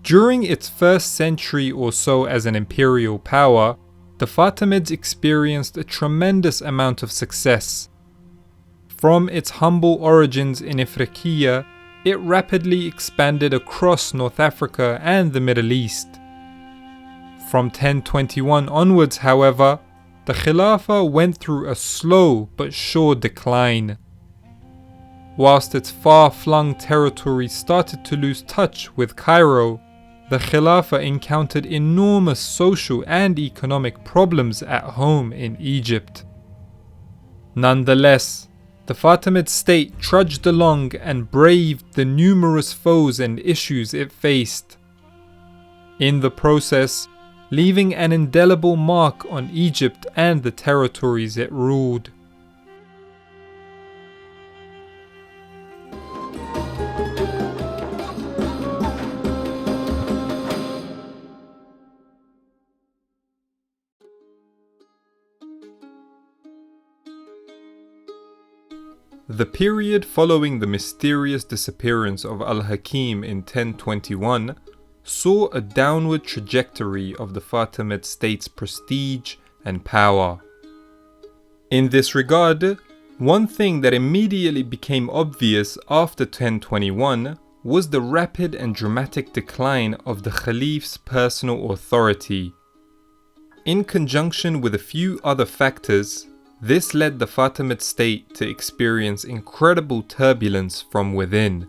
During its first century or so as an imperial power, the Fatimids experienced a tremendous amount of success. From its humble origins in Ifriqiya, it rapidly expanded across North Africa and the Middle East. From 1021 onwards, however, the Khilafah went through a slow but sure decline. Whilst its far-flung territory started to lose touch with Cairo, the Khilafah encountered enormous social and economic problems at home in Egypt. Nonetheless, the Fatimid state trudged along and braved the numerous foes and issues it faced. In the process, leaving an indelible mark on Egypt and the territories it ruled. The period following the mysterious disappearance of al-Hakim in 1021 saw a downward trajectory of the Fatimid state's prestige and power. In this regard, one thing that immediately became obvious after 1021 was the rapid and dramatic decline of the Caliph's personal authority. In conjunction with a few other factors, this led the Fatimid state to experience incredible turbulence from within.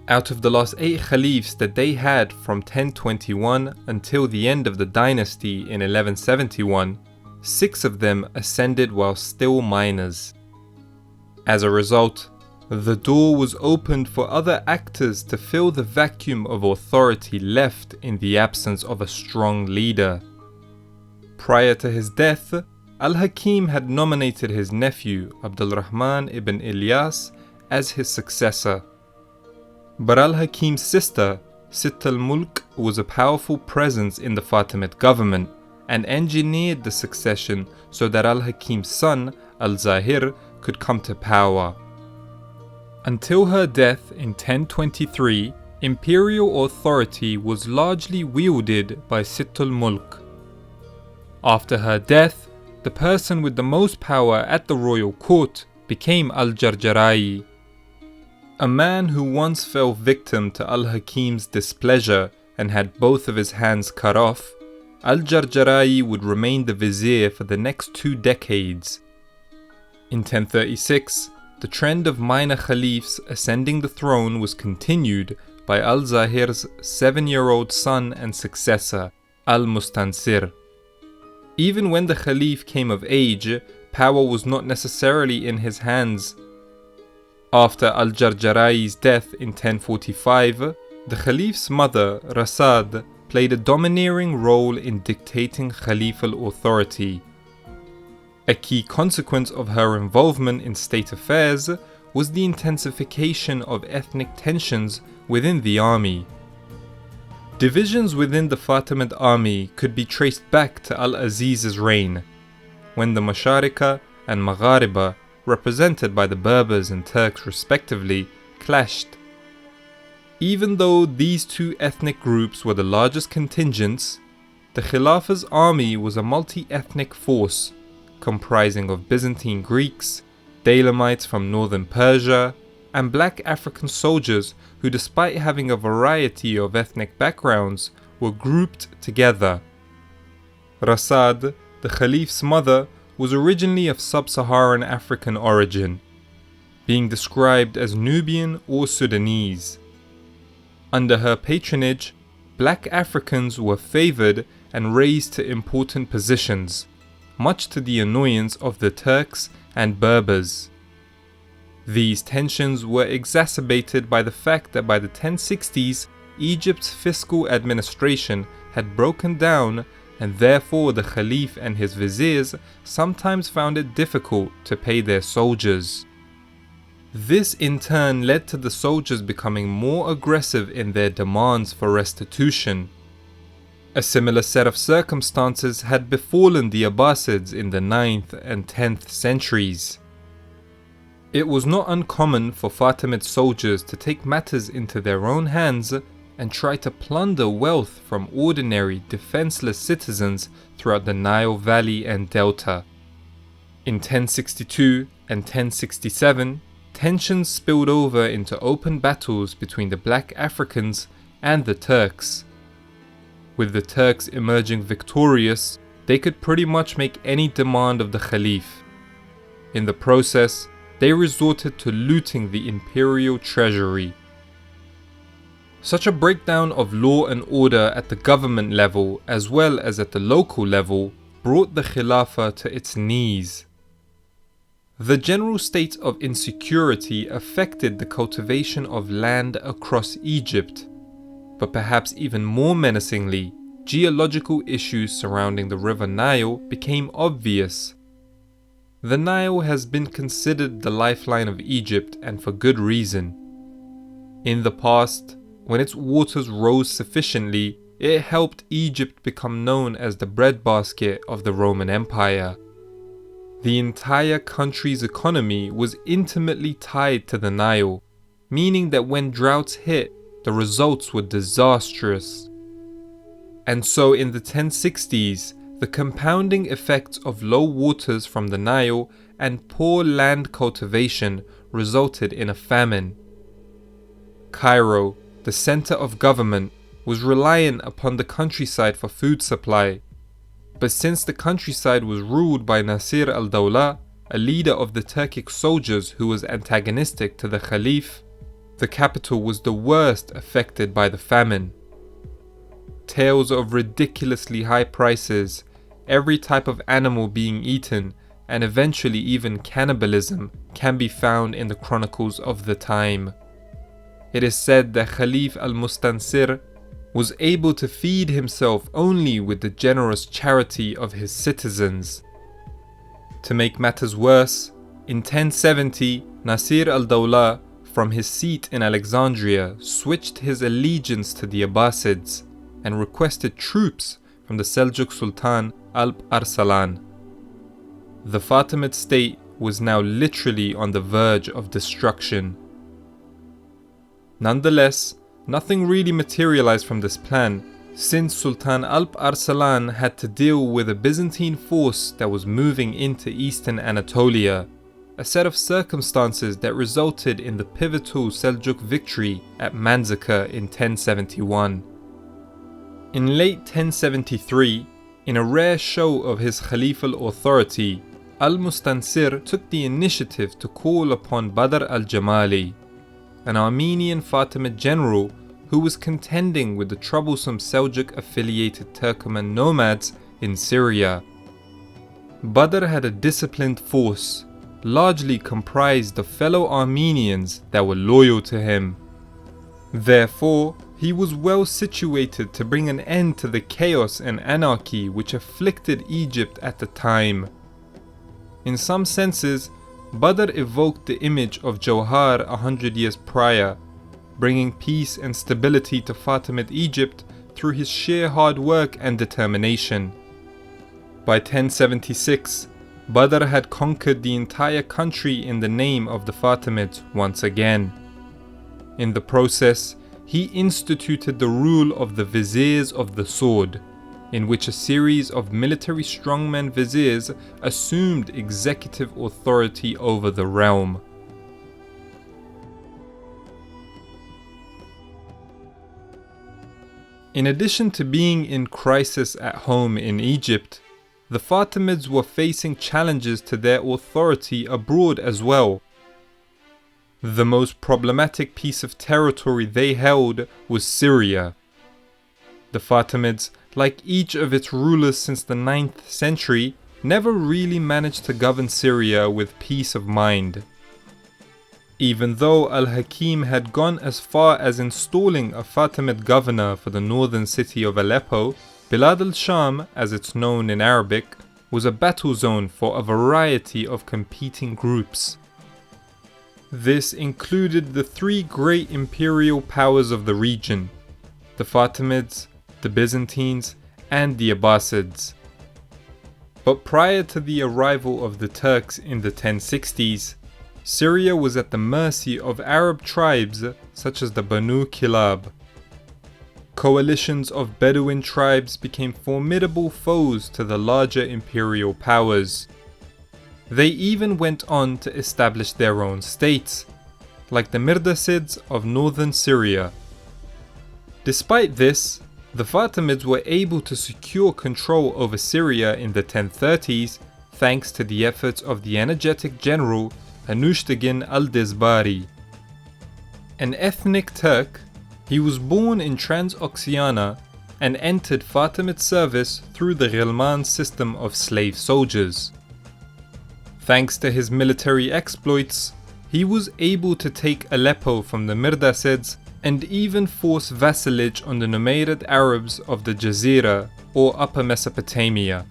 Out of the last 8 Caliphs that they had from 1021 until the end of the dynasty in 1171, 6 of them ascended while still minors. As a result, the door was opened for other actors to fill the vacuum of authority left in the absence of a strong leader. Prior to his death, al-Hakim had nominated his nephew Abdulrahman ibn Ilyas as his successor. But al-Hakim's sister, Sitt al-Mulk, was a powerful presence in the Fatimid government and engineered the succession so that al-Hakim's son, al-Zahir, could come to power. Until her death in 1023, imperial authority was largely wielded by Sitt al-Mulk. After her death, the person with the most power at the royal court became al-Jarjarai. A man who once fell victim to al-Hakim's displeasure and had both of his hands cut off, al-Jarjarai would remain the vizier for the next 2 decades. In 1036, the trend of minor caliphs ascending the throne was continued by al-Zahir's 7-year-old son and successor, al-Mustansir. Even when the Khalif came of age, power was not necessarily in his hands. After al-Jarjarai's death in 1045, the Khalif's mother, Rasad, played a domineering role in dictating Khalifal authority. A key consequence of her involvement in state affairs was the intensification of ethnic tensions within the army. Divisions within the Fatimid army could be traced back to Al-Aziz's reign, when the Masharika and Maghariba, represented by the Berbers and Turks respectively, clashed. Even though these 2 ethnic groups were the largest contingents, the Khilafah's army was a multi-ethnic force, comprising of Byzantine Greeks, Daylamites from northern Persia, and black African soldiers who, despite having a variety of ethnic backgrounds, were grouped together. Rasad, the Khalif's mother, was originally of sub-Saharan African origin, being described as Nubian or Sudanese. Under her patronage, black Africans were favoured and raised to important positions, much to the annoyance of the Turks and Berbers. These tensions were exacerbated by the fact that by the 1060s, Egypt's fiscal administration had broken down, and therefore the Khalif and his viziers sometimes found it difficult to pay their soldiers. This in turn led to the soldiers becoming more aggressive in their demands for restitution. A similar set of circumstances had befallen the Abbasids in the 9th and 10th centuries. It was not uncommon for Fatimid soldiers to take matters into their own hands and try to plunder wealth from ordinary, defenseless citizens throughout the Nile Valley and Delta. In 1062 and 1067, tensions spilled over into open battles between the Black Africans and the Turks. With the Turks emerging victorious, they could pretty much make any demand of the Caliph. In the process, they resorted to looting the imperial treasury. Such a breakdown of law and order at the government level as well as at the local level brought the Khilafah to its knees. The general state of insecurity affected the cultivation of land across Egypt, but perhaps even more menacingly, geological issues surrounding the river Nile became obvious. The Nile has been considered the lifeline of Egypt, and for good reason. In the past, when its waters rose sufficiently, it helped Egypt become known as the breadbasket of the Roman Empire. The entire country's economy was intimately tied to the Nile, meaning that when droughts hit, the results were disastrous. And so in the 1060s, the compounding effects of low waters from the Nile and poor land cultivation resulted in a famine. Cairo, the center of government, was reliant upon the countryside for food supply. But since the countryside was ruled by Nasir al-Dawla, a leader of the Turkic soldiers who was antagonistic to the Caliph, the capital was the worst affected by the famine. Tales of ridiculously high prices, every type of animal being eaten, and eventually even cannibalism can be found in the chronicles of the time. It is said that Khalif al-Mustansir was able to feed himself only with the generous charity of his citizens. To make matters worse, in 1070, Nasir al-Dawla, from his seat in Alexandria, switched his allegiance to the Abbasids and requested troops from the Seljuk Sultan Alp Arslan. The Fatimid state was now literally on the verge of destruction. Nonetheless, nothing really materialized from this plan, since Sultan Alp Arslan had to deal with a Byzantine force that was moving into eastern Anatolia, a set of circumstances that resulted in the pivotal Seljuk victory at Manzikert in 1071. In late 1073, in a rare show of his Khalifal authority, al-Mustansir took the initiative to call upon Badr al-Jamali, an Armenian Fatimid general who was contending with the troublesome Seljuk-affiliated Turkoman nomads in Syria. Badr had a disciplined force, largely comprised of fellow Armenians that were loyal to him. Therefore, he was well situated to bring an end to the chaos and anarchy which afflicted Egypt at the time. In some senses, Badr evoked the image of Jawhar 100 years prior, bringing peace and stability to Fatimid Egypt through his sheer hard work and determination. By 1076, Badr had conquered the entire country in the name of the Fatimids once again. In the process, he instituted the rule of the Viziers of the Sword, in which a series of military strongman viziers assumed executive authority over the realm. In addition to being in crisis at home in Egypt, the Fatimids were facing challenges to their authority abroad as well. The most problematic piece of territory they held was Syria. The Fatimids, like each of its rulers since the 9th century, never really managed to govern Syria with peace of mind. Even though al-Hakim had gone as far as installing a Fatimid governor for the northern city of Aleppo, Bilad al-Sham, as it's known in Arabic, was a battle zone for a variety of competing groups. This included the three great imperial powers of the region, the Fatimids, the Byzantines, and the Abbasids. But prior to the arrival of the Turks in the 1060s, Syria was at the mercy of Arab tribes such as the Banu Kilab. coalitions of Bedouin tribes became formidable foes to the larger imperial powers. They even went on to establish their own states, like the Mirdasids of northern Syria. Despite this, the Fatimids were able to secure control over Syria in the 1030s thanks to the efforts of the energetic general Anushtagin al-Dizbari. An ethnic Turk, he was born in Transoxiana and entered Fatimid service through the Elman system of slave soldiers. Thanks to his military exploits, he was able to take Aleppo from the Mirdasids and even force vassalage on the Numayrid Arabs of the Jazira or Upper Mesopotamia.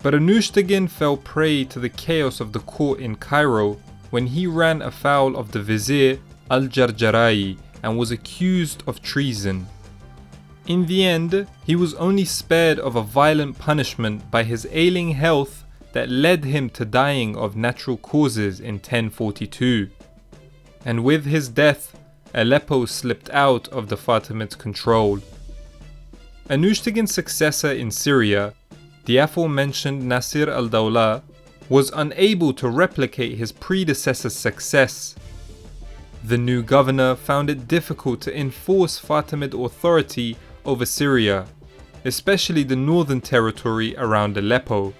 But Anushtagin fell prey to the chaos of the court in Cairo when he ran afoul of the vizier al-Jarjarai and was accused of treason. In the end, he was only spared of a violent punishment by his ailing health that led him to dying of natural causes in 1042. And with his death, Aleppo slipped out of the Fatimids' control. Anushtaghin's successor in Syria, the aforementioned Nasir al-Dawla, was unable to replicate his predecessor's success. The new governor found it difficult to enforce Fatimid authority over Syria, especially the northern territory around Aleppo.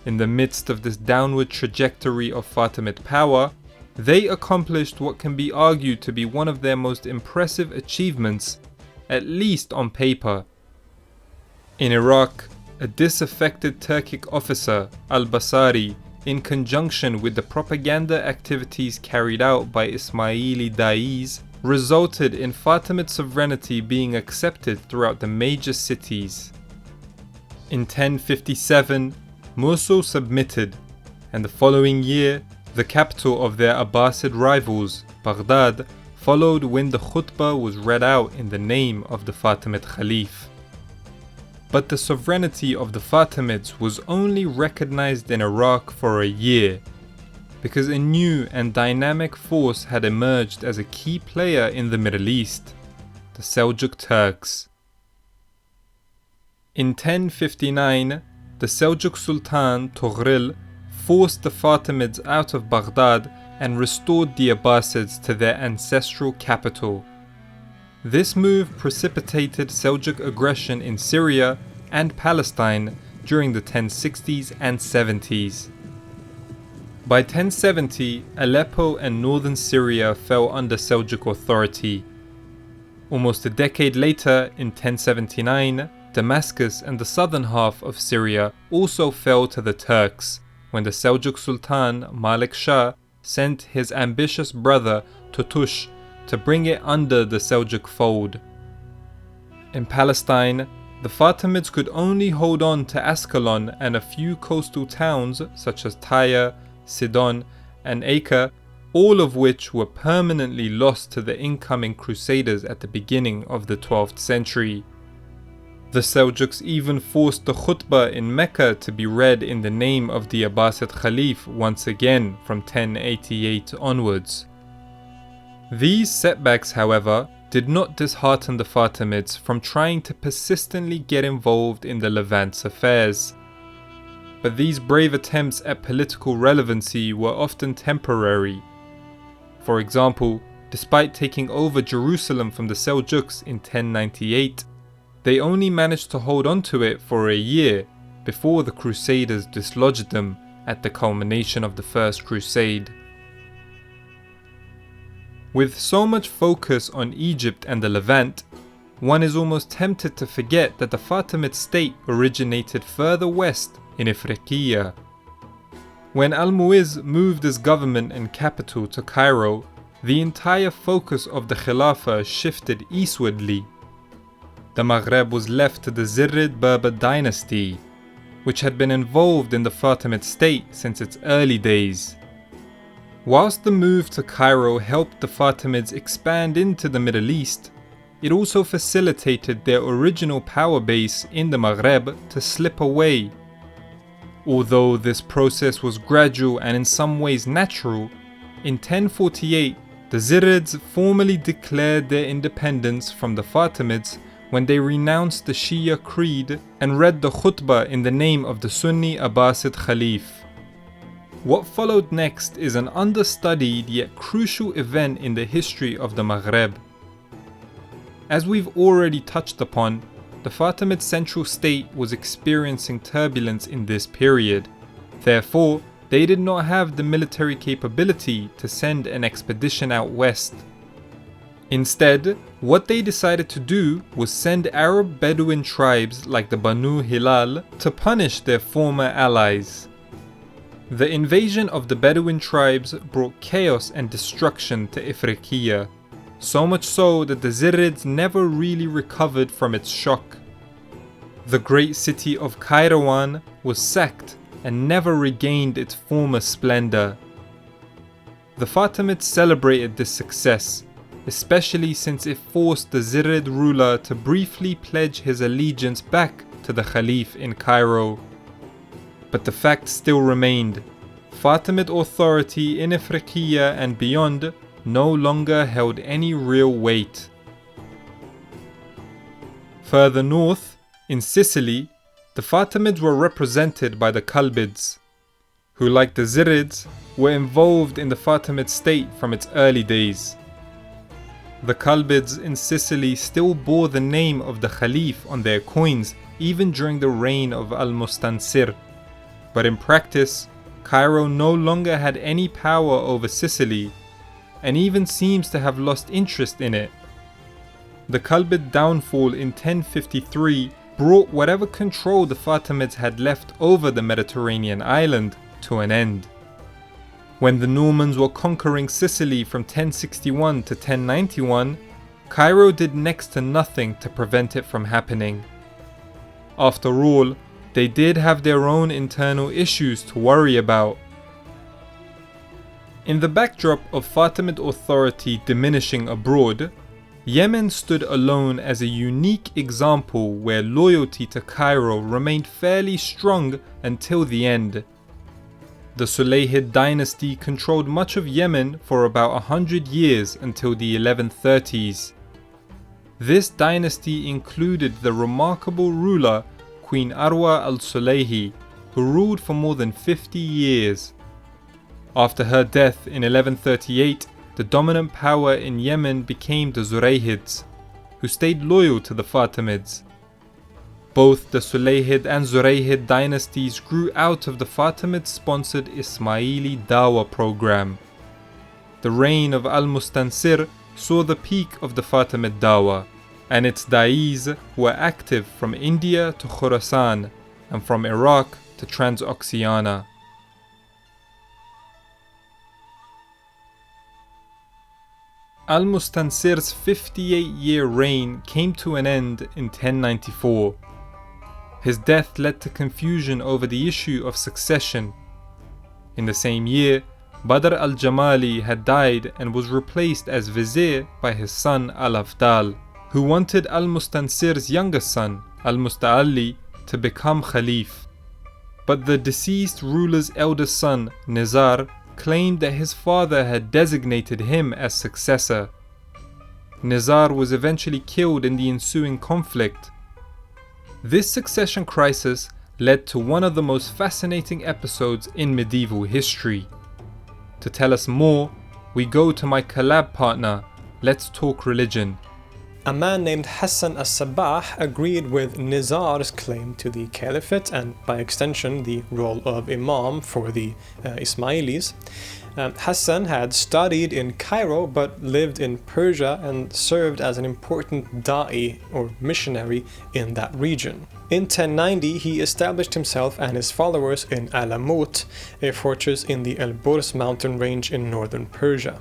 In the midst of this downward trajectory of Fatimid power, they accomplished what can be argued to be one of their most impressive achievements, at least on paper. In Iraq, a disaffected Turkic officer, al-Basari, in conjunction with the propaganda activities carried out by Ismaili da'is, resulted in Fatimid sovereignty being accepted throughout the major cities. In 1057, Mosul submitted, and the following year, the capital of their Abbasid rivals, Baghdad, followed when the khutbah was read out in the name of the Fatimid Caliph. But the sovereignty of the Fatimids was only recognized in Iraq for a year, because a new and dynamic force had emerged as a key player in the Middle East, the Seljuk Turks. In 1059, the Seljuk Sultan Tughril forced the Fatimids out of Baghdad and restored the Abbasids to their ancestral capital. This move precipitated Seljuk aggression in Syria and Palestine during the 1060s and 70s. By 1070, Aleppo and northern Syria fell under Seljuk authority. Almost a decade later, in 1079, Damascus and the southern half of Syria also fell to the Turks when the Seljuk Sultan Malik Shah sent his ambitious brother Tutush to bring it under the Seljuk fold. In Palestine, the Fatimids could only hold on to Ascalon and a few coastal towns such as Tyre, Sidon, and Acre, all of which were permanently lost to the incoming Crusaders at the beginning of the 12th century. The Seljuks even forced the khutbah in Mecca to be read in the name of the Abbasid Caliph once again from 1088 onwards. These setbacks, however, did not dishearten the Fatimids from trying to persistently get involved in the Levant's affairs. But these brave attempts at political relevancy were often temporary. For example, despite taking over Jerusalem from the Seljuks in 1098, they only managed to hold on to it for a year before the Crusaders dislodged them at the culmination of the First Crusade. With so much focus on Egypt and the Levant, one is almost tempted to forget that the Fatimid state originated further west in Ifriqiya. When Al-Mu'izz moved his government and capital to Cairo, the entire focus of the Khilafah shifted eastwardly. The Maghreb was left to the Zirid Berber dynasty, which had been involved in the Fatimid state since its early days. Whilst the move to Cairo helped the Fatimids expand into the Middle East, it also facilitated their original power base in the Maghreb to slip away. Although this process was gradual and in some ways natural, in 1048 the The Zirids formally declared their independence from the Fatimids when they renounced the Shia creed and read the khutbah in the name of the Sunni Abbasid Khalif. What followed next is an understudied yet crucial event in the history of the Maghreb. As we've already touched upon, the Fatimid central state was experiencing turbulence in this period. Therefore, they did not have the military capability to send an expedition out west. Instead, what they decided to do was send Arab Bedouin tribes like the Banu Hilal to punish their former allies. The invasion of the Bedouin tribes brought chaos and destruction to Ifriqiya, so much so that the Zirids never really recovered from its shock. The great city of Cairo was sacked and never regained its former splendor. The Fatimids celebrated this success, especially since it forced the Zirid ruler to briefly pledge his allegiance back to the Khalif in Cairo. But the fact still remained: Fatimid authority in Ifriqiya and beyond no longer held any real weight. Further north, in Sicily, the Fatimids were represented by the Kalbids, who, like the Zirids, were involved in the Fatimid state from its early days. The Kalbids in Sicily still bore the name of the Khalif on their coins even during the reign of al-Mustansir, but in practice, Cairo no longer had any power over Sicily, and even seems to have lost interest in it. The Kalbid downfall in 1053 brought whatever control the Fatimids had left over the Mediterranean island to an end. When the Normans were conquering Sicily from 1061 to 1091, Cairo did next to nothing to prevent it from happening. After all, they did have their own internal issues to worry about. In the backdrop of Fatimid authority diminishing abroad, Yemen stood alone as a unique example where loyalty to Cairo remained fairly strong until the end. The Sulayhid dynasty controlled much of Yemen for about 100 years until the 1130s. This dynasty included the remarkable ruler Queen Arwa al-Sulayhi, who ruled for more than 50 years. After her death in 1138, the dominant power in Yemen became the Zurayhids, who stayed loyal to the Fatimids. Both the Sulayhid and Zurayhid dynasties grew out of the Fatimid-sponsored Ismaili Dawa program. The reign of al-Mustansir saw the peak of the Fatimid Dawa, and its da'is were active from India to Khorasan and from Iraq to Transoxiana. Al-Mustansir's 58-year reign came to an end in 1094. His death led to confusion over the issue of succession. In the same year, Badr al-Jamali had died and was replaced as vizier by his son al-Afdal, who wanted al-Mustansir's younger son, al-Musta'ali, to become Khalif. But the deceased ruler's eldest son, Nizar, claimed that his father had designated him as successor. Nizar was eventually killed in the ensuing conflict. This succession crisis led to one of the most fascinating episodes in medieval history. To tell us more, we go to my collab partner, Let's Talk Religion. A man named Hassan as-Sabbah agreed with Nizar's claim to the caliphate and by extension the role of imam for the Ismailis. Hassan had studied in Cairo but lived in Persia and served as an important da'i or missionary in that region. In 1090 he established himself and his followers in Alamut, a fortress in the Elburz mountain range in northern Persia.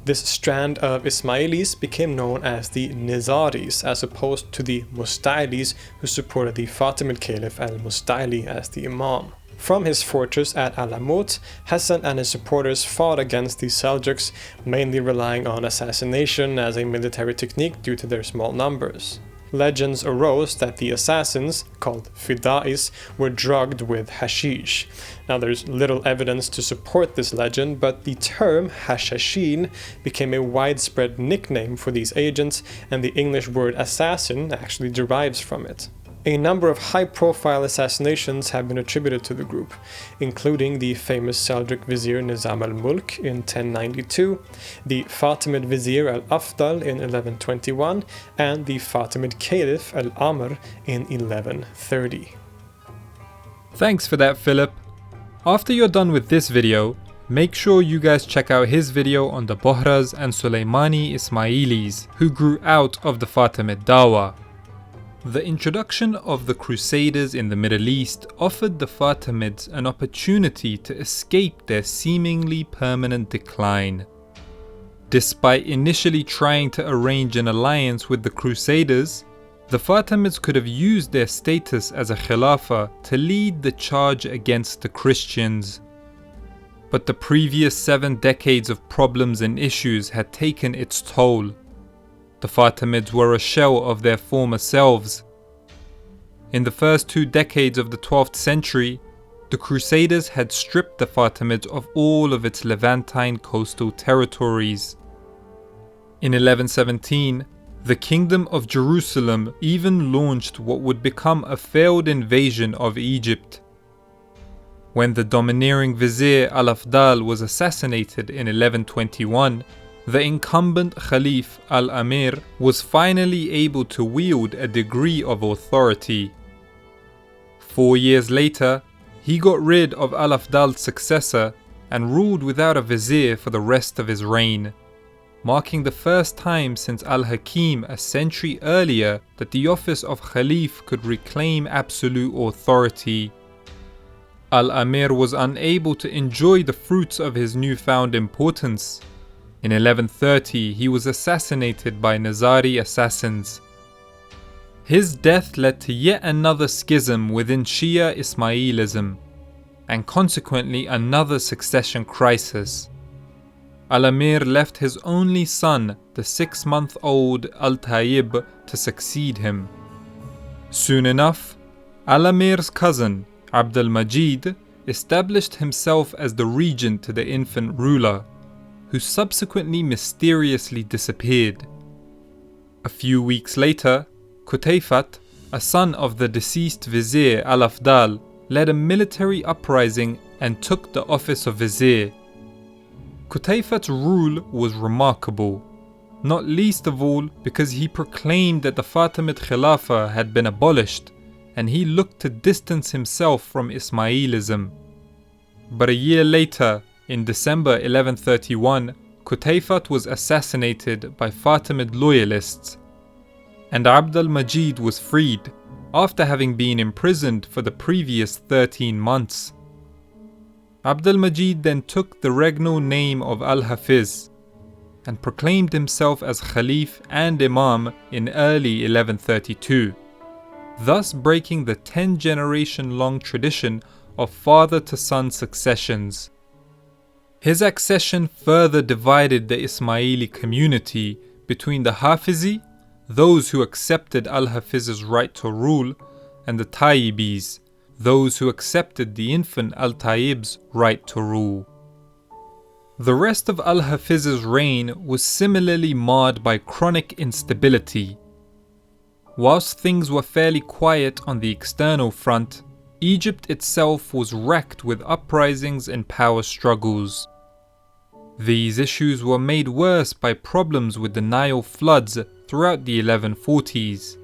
This strand of Ismailis became known as the Nizaris as opposed to the Musta'lis who supported the Fatimid Caliph al-Musta'li as the Imam. From his fortress at Alamut, Hassan and his supporters fought against the Seljuks, mainly relying on assassination as a military technique due to their small numbers. legends arose that the assassins, called fida'is, were drugged with hashish. Now there's little evidence to support this legend, but the term hashashin became a widespread nickname for these agents, and the English word assassin actually derives from it. A number of high-profile assassinations have been attributed to the group, including the famous Seljuk vizier Nizam al-Mulk in 1092, the Fatimid vizier al-Afdal in 1121, and the Fatimid Caliph al-Ammar in 1130. Thanks for that, Philip. After you're done with this video, make sure you guys check out his video on the Bohras and Sulaymani Ismailis who grew out of the Fatimid Dawah. The introduction of the Crusaders in the Middle East offered the Fatimids an opportunity to escape their seemingly permanent decline. Despite initially trying to arrange an alliance with the Crusaders, the Fatimids could have used their status as a Khilafah to lead the charge against the Christians. But the previous 7 decades of problems and issues had taken its toll. The Fatimids were a shell of their former selves. In the first 2 decades of the 12th century, the Crusaders had stripped the Fatimids of all of its Levantine coastal territories. In 1117, the Kingdom of Jerusalem even launched what would become a failed invasion of Egypt. When the domineering vizier al-Afdal was assassinated in 1121, the incumbent Khalif al-Amir was finally able to wield a degree of authority. 4 years later, he got rid of al-Afdal's successor and ruled without a vizier for the rest of his reign, marking the first time since al-Hakim a century earlier that the office of Khalif could reclaim absolute authority. Al-Amir was unable to enjoy the fruits of his newfound importance. In 1130, he was assassinated by Nizari assassins. His death led to yet another schism within Shia Ismailism, and consequently another succession crisis. Al-Amir left his only son, the 6-month-old al-Tayyib, to succeed him. Soon enough, Al-Amir's cousin, Abd al-Majid, established himself as the regent to the infant ruler, who subsequently mysteriously disappeared. A few weeks later, Qutaifat, a son of the deceased vizier al-Afdal, led a military uprising and took the office of vizier. Qutaifat's rule was remarkable, not least of all because he proclaimed that the Fatimid Khilafah had been abolished and he looked to distance himself from Ismailism. But a year later, in December 1131, Qutaifat was assassinated by Fatimid loyalists, and Abd al-Majid was freed after having been imprisoned for the previous 13 months. Abd al-Majid then took the regnal name of al-Hafiz and proclaimed himself as Khalif and Imam in early 1132, thus breaking the 10-generation-long tradition of father-to-son successions. His accession further divided the Ismaili community between the Hafizi, those who accepted al-Hafiz's right to rule, and the Tayyibis, those who accepted the infant al-Tayyib's right to rule. The rest of al-Hafiz's reign was similarly marred by chronic instability. Whilst things were fairly quiet on the external front, Egypt itself was racked with uprisings and power struggles. These issues were made worse by problems with the Nile floods throughout the 1140s.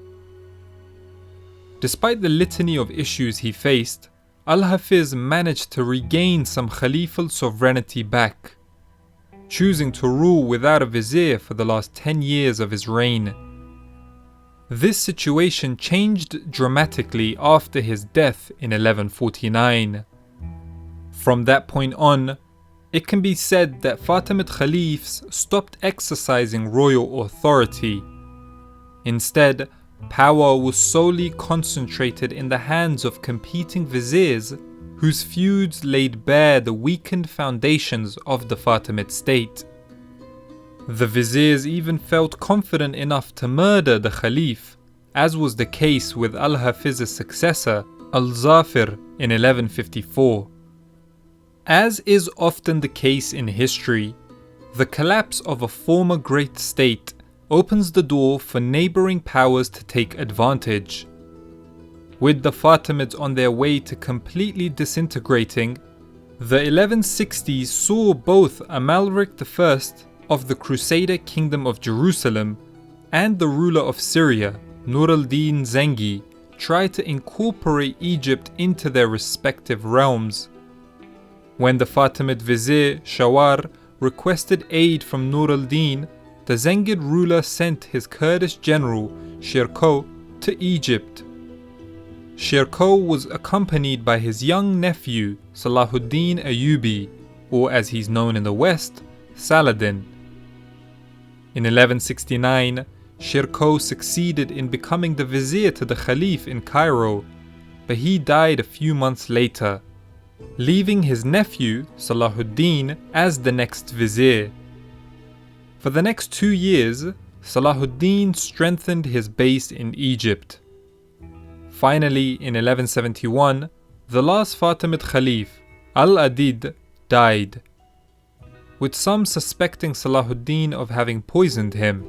Despite the litany of issues he faced, al-Hafiz managed to regain some Khalifal sovereignty back, choosing to rule without a vizier for the last 10 years of his reign. This situation changed dramatically after his death in 1149. From that point on, it can be said that Fatimid Khalifs stopped exercising royal authority. Instead, power was solely concentrated in the hands of competing viziers whose feuds laid bare the weakened foundations of the Fatimid state. The viziers even felt confident enough to murder the Khalif, as was the case with al-Hafiz's successor, al-Zafir, in 1154. As is often the case in history, the collapse of a former great state opens the door for neighbouring powers to take advantage. With the Fatimids on their way to completely disintegrating, the 1160s saw both Amalric I of the Crusader Kingdom of Jerusalem and the ruler of Syria, Nur al-Din Zengi, try to incorporate Egypt into their respective realms. When the Fatimid vizier Shawar requested aid from Nur al-Din, the Zengid ruler sent his Kurdish general Shirkuh to Egypt. Shirkuh was accompanied by his young nephew Salahuddin Ayyubi, or as he's known in the West, Saladin. In 1169, Shirkuh succeeded in becoming the vizier to the Khalif in Cairo, but he died a few months later, leaving his nephew Salahuddin as the next vizier. For the next 2 years, Salahuddin strengthened his base in Egypt. Finally, in 1171, the last Fatimid Khalif, al-Adid, died, with some suspecting Salahuddin of having poisoned him.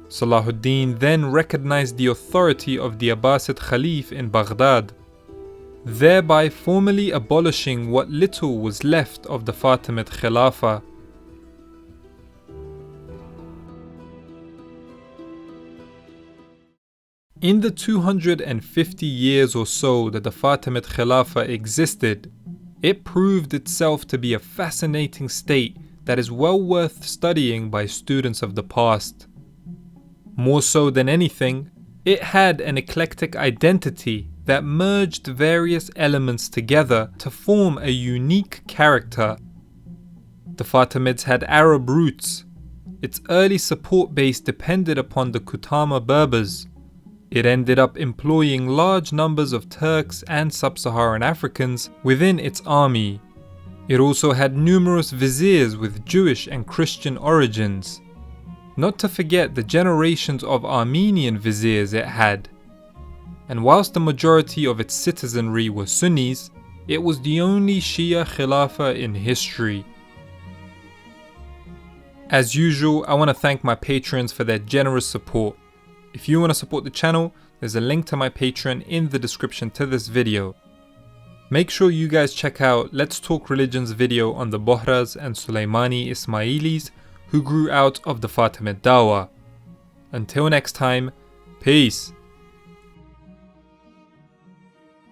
Salahuddin then recognized the authority of the Abbasid Khalif in Baghdad, thereby formally abolishing what little was left of the Fatimid Khilafah. In the 250 years or so that the Fatimid Khilafah existed, it proved itself to be a fascinating state that is well worth studying by students of the past. More so than anything, it had an eclectic identity that merged various elements together to form a unique character. The Fatimids had Arab roots. Its early support base depended upon the Kutama Berbers. It ended up employing large numbers of Turks and Sub-Saharan Africans within its army. It also had numerous viziers with Jewish and Christian origins. Not to forget the generations of Armenian viziers it had. And whilst the majority of its citizenry were Sunnis, it was the only Shia Khilafah in history. As usual, I want to thank my patrons for their generous support. If you want to support the channel, there's a link to my Patreon in the description to this video. Make sure you guys check out Let's Talk Religion's video on the Bohras and Sulaimani Ismailis who grew out of the Fatimid Dawah. Until next time, peace.